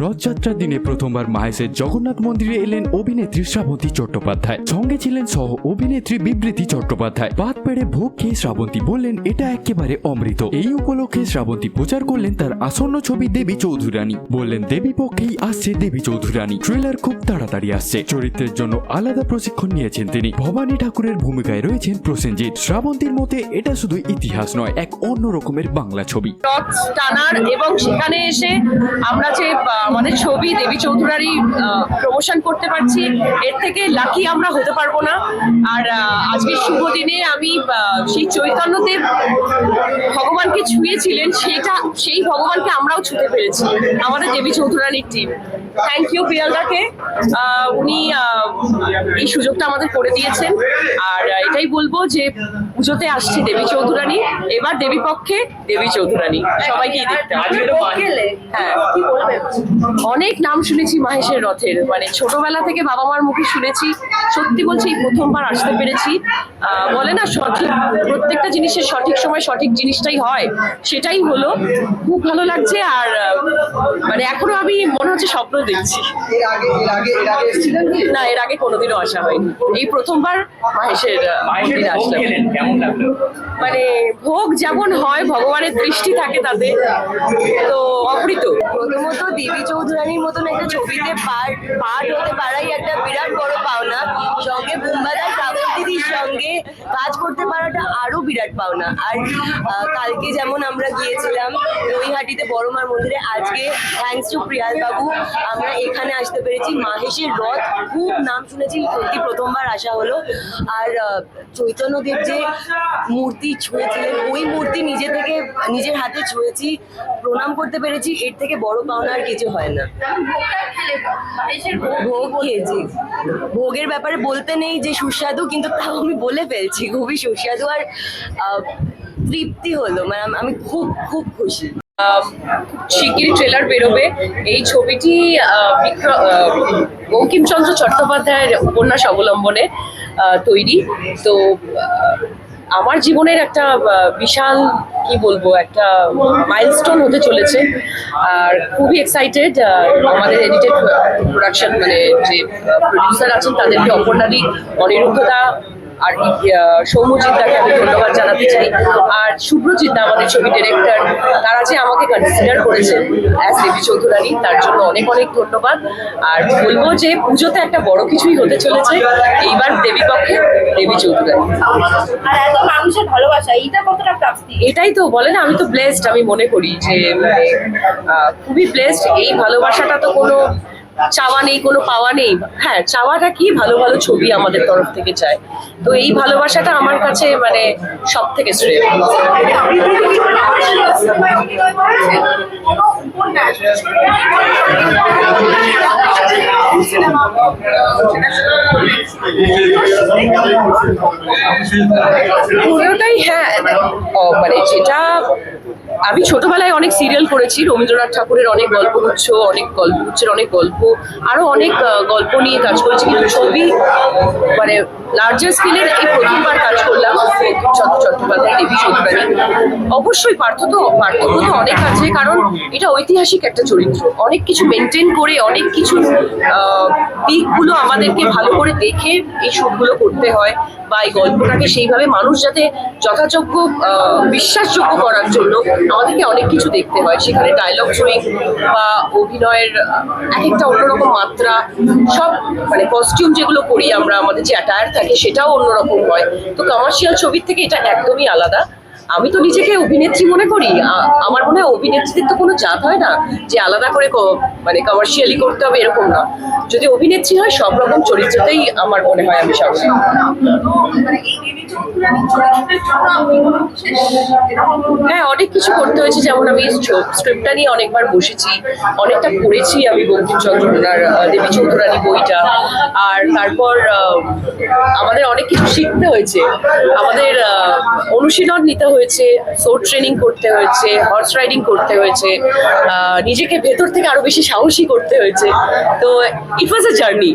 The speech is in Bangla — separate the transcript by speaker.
Speaker 1: রথযাত্রার দিনে প্রথমবার মাহেশের জগন্নাথ মন্দিরে এলেন অভিনেত্রী শ্রাবন্তী চট্টোপাধ্যায়। সঙ্গে ছিলেন সহ অভিনেত্রী বিবৃতি চট্টোপাধ্যায়। ভাত পেড়ে ভোগ খেয়ে শ্রাবন্তী বললেন এটা একেবারে অমৃত। এই উপলক্ষে শ্রাবন্তী প্রচার করলেন তার আসন্ন ছবি দেবী চৌধুরানী। বললেন দেবী পক্ষেই আসছে দেবী চৌধুরানী। ট্রেলার খুব তাড়াতাড়ি আসছে। চরিত্রের জন্য আলাদা প্রশিক্ষণ নিয়েছেন তিনি। ভবানী ঠাকুরের ভূমিকায় রয়েছেন প্রসেনজিৎ। শ্রাবন্তীর মতে এটা শুধু ইতিহাস নয়, এক অন্য রকমের বাংলা ছবি।
Speaker 2: রথ টানার এবং সেখানে এসে আমরা যে আমাদের ছবি দেবী চৌধুরানী প্রমোশন করতে পারছি, এর থেকে লাকি আমরা হতে পারবো না। আর আজকের শুভ দিনে আমি সেই চৈতন্যদেব ভগবানকে ছুঁয়েছিলেন, সেই ভগবানকে আমরাও ছুঁতে পেরেছি আমাদের দেবী চৌধুরানীর টিম। থ্যাংক ইউ প্রিয়ালদাকে, উনি এই সুযোগটা আমাদের করে দিয়েছেন। আর এটাই বলবো যে পুজোতে আসছে দেবী চৌধুরানী, এবার দেবী পক্ষে দেবী চৌধুরানী, সবাইকে দেখতে হবে। হ্যাঁ, অনেক নাম শুনেছি মাহেশের রথের, মানে ছোটবেলা থেকে বাবা মার মুখে শুনেছি। সত্যি বলছি এই প্রথমবার আসতে পেরেছি। বলে না সঠিক প্রত্যেকটা জিনিসের সঠিক সময় সঠিক জিনিসটাই হয়, সেটাই হলো। খুব ভালো লাগছে। আর মানে এখনো আমি মনে হচ্ছে স্বপ্ন দেখছি। না, এর আগে কোনোদিনও আসা হয়নি, এই প্রথমবার মাহেশের মন্দিরে আসলাম। মানে ভোগ যেমন হয়, ভগবানের দৃষ্টি থাকে তাতে, তো অমৃত।
Speaker 3: প্রথমত দেবী চৌধুরানীর মতন একটা ছবিতে পার্ট হতে পারাই একটা বিরাট বড় পাওনা। সঙ্গে বুম্বাদা শ্রাবন্তীদির সঙ্গে কাজ করতে পারাটা আরো বিরাট পাওনা। আর কালকে যেমন আমরা গিয়েছিলাম নৈহাটিতে বড় মার মন্দিরে, আজকে থ্যাঙ্কস টু প্রিয়াল বাবু আমরা এখানে আসতে পেরেছি। মাহেশের রথ খুব নাম শুনেছি, সত্যি প্রথমবার আসা হলো। আর চৈতন্যদেব যে মূর্তি ছুঁয়েছিলেন, ওই মূর্তি নিজের হাতে ছুঁয়েছি, প্রণাম করতে পেরেছি, এর থেকে বড় পাওনা আর কিছু হয় না। ভোগ খেয়েছি, ভোগের ব্যাপারে বলতে নেই যে সুস্বাদু, কিন্তু তাও আমি বলে ফেলছি খুবই সুস্বাদু। আর তৃপ্তি হলো, মানে আমি খুব খুব খুশি।
Speaker 2: শিগগিরই ট্রেলার বেরোবে। এই ছবিটি বঙ্কিমচন্দ্র চট্টোপাধ্যায়ের উপন্যাস অবলম্বনে তৈরি। তো আমার জীবনের একটা বিশাল কি বলবো, একটা মাইলস্টোন হতে চলেছে। আর খুবই এক্সাইটেড। আমাদের এডিটেড প্রোডাকশন মানে যে প্রডিউসার আছেন তাদেরকে অপর্ণাদি, অনিরুদ্ধদা আর সৌম্যজিৎদাকে আমি ধন্যবাদ জানাতে চাই। আর শুভ্রজিৎদা আমাদের ছবি ডিরেক্টর, তারা যে আমাকে কনসিডার করেছেন অ্যাজ দেবী চৌধুরানী, তার জন্য অনেক অনেক ধন্যবাদ। আর বলবো যে পুজোতে একটা বড় কিছুই হতে চলেছে এইবার দেবী পক্ষে দেবী চৌধুরানী।
Speaker 4: আর এত মানুষের ভালোবাসা, এইটা কতটা প্রাপ্তি।
Speaker 2: এটাই তো বলে না, আমি তো ব্লেসড, আমি মনে করি যে মানে খুবই ব্লেসড। এই ভালোবাসাটা তো কোনো চাওয়া নেই, কোনো পাওয়া নেই। হ্যাঁ, চাওয়াটা কি, ভালো ভালো ছবি আমাদের তরফ থেকে চায়। তো এই ভালোবাসাটা আমার কাছে মানে সব থেকে শ্রেয়। পুরোটাই হ্যাঁ, মানে যেটা আমি ছোটবেলায় অনেক সিরিয়াল করেছি, রবীন্দ্রনাথ ঠাকুরের অনেক গল্পগুচ্ছের অনেক গল্প, আরো অনেক গল্প নিয়ে কাজ করেছি, কিন্তু ছবি মানে লার্জার স্কেলের এই প্রথমবার কাজ করলাম বঙ্কিমচন্দ্র চট্টোপাধ্যায় দেবী চৌধুরানী। অবশ্যই পার্থক্য তো অনেক আছে, কারণ এটা ঐতিহাসিক একটা চরিত্র। অনেক কিছু মেনটেন করে, অনেক কিছু দিকগুলো আমাদেরকে ভালো করে দেখে এই শুটগুলো করতে হয়, বা এই গল্পটাকে সেইভাবে মানুষ যাতে যথাযোগ্য বিশ্বাসযোগ্য করার জন্য আমাদেরকে অনেক কিছু দেখতে হয়। সেখানে ডায়লগ সুইং বা অভিনয়ের এক একটা অন্যরকম মাত্রা, সব মানে কস্টিউম যেগুলো করি আমরা, আমাদের যে অ্যাটায়ার থাকে সেটাও অন্যরকম হয়। তো কমার্শিয়াল ছবির থেকে এটা একদমই আলাদা। আমি তো নিজেকে অভিনেত্রী মনে করি। আমার মনে হয় অভিনেত্রীদের তো কোনো জাত হয় না যে আলাদা করে মানে কমার্শিয়ালি করতে হবে, এরকম না। যদি অভিনেত্রী হয় সব রকম চরিত্রতেই আমার মনে হয় আমি সব। হ্যাঁ, অনেক কিছু করতে হয়েছে। যেমন আমি স্ক্রিপ্টটা নিয়ে অনেকবার বসেছি, অনেকটা পড়েছি আমি বঙ্কিমচন্দ্রের দেবী চৌধুরানী বইটা। আর তারপর আমাদের অনেক কিছু শিখতে হয়েছে, আমাদের অনুশীলন নিতে হয়েছে, সোর্ট ট্রেনিং করতে হয়েছে, হর্স রাইডিং করতে হয়েছে, নিজেকে ভেতর থেকে আরো বেশি সাহসী করতে হয়েছে। তো ইট ওয়াজ আ জার্নি।